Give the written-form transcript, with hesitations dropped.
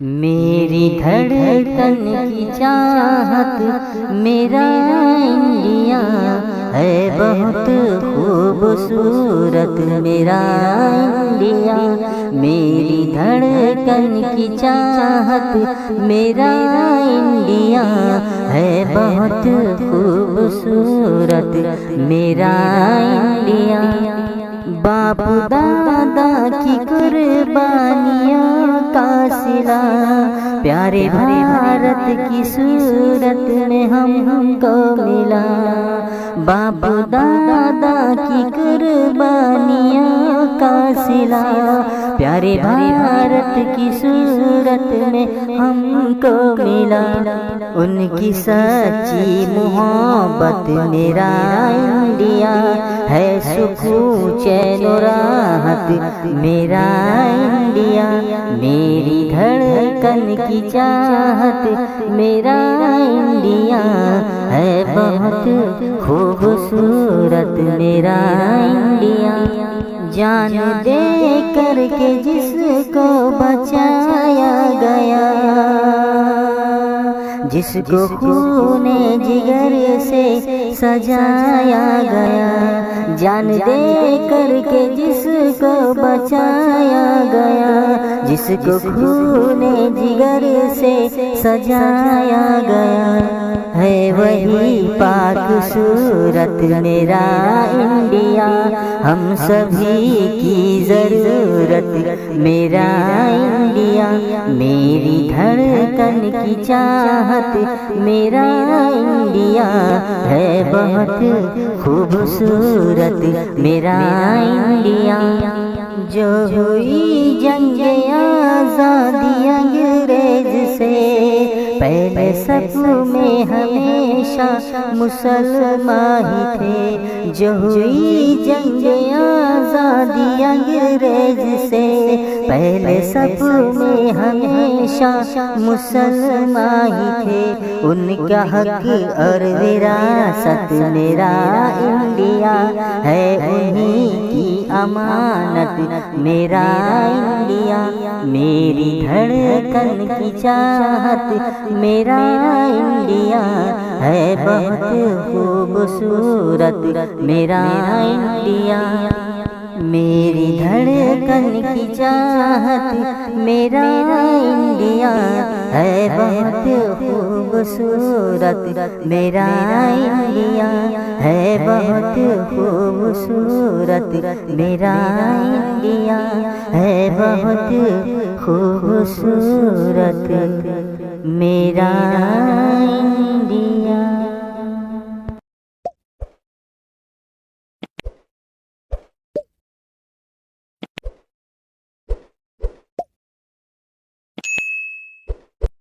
मेरी धड़कन की चाहत मेरा इंडिया है बहुत खूबसूरत मेरा इंडिया। मेरी धड़कन की चाहत मेरा इंडिया है बहुत खूबसूरत मेरा इंडिया। बाप दादा की कुर्बानियों का सिला प्यारे भारत की सूरत में हमको मिला। बाप दादा की कुर्बानियों का सिला प्यारे भारत की सूरत में हमको मिला। उनकी सच्ची मोहब्बत मेरा इंडिया है सुकून चैन राहत मेरा इंडिया। मेरी धड़कन की चाहत मेरा इंडिया है बहुत खूबसूरत मेरा इंडिया। जान दे करके जिसको बचाया गया, जिसको खूने जिगर से सजाया गया, जान दे करके जिसको बचाया गया, जिसको खूने जिगर से सजाया गया, है वही पाक सूरत मेरा इंडिया। हम सभी की जरूरत मेरा इंडिया। मेरी धड़कन की चाहत मेरा इंडिया है बहुत खूबसूरत मेरा इंडिया। जो हुई जंग आज़ादी अंग्रेज से पहले सब में हमेशा मुसलमान ही थे। जो हुई जंग आज़ादी अंग्रेज से पहले सब में हमेशा मुसलमान ही थे। उनका हक और विरासत मेरा इंडिया है, उन्हीं की अमानत मेरा इंडिया। मेरी धड़कन की चाहत मेरा इंडिया है बहुत खूबसूरत मेरा इंडिया। मेरी धड़कन की चाहत मेरा इंडिया है बहुत खूबसूरत मेरा इंडिया है बहुत खूबसूरत मेरा इंडिया है बहुत खूबसूरत मेरा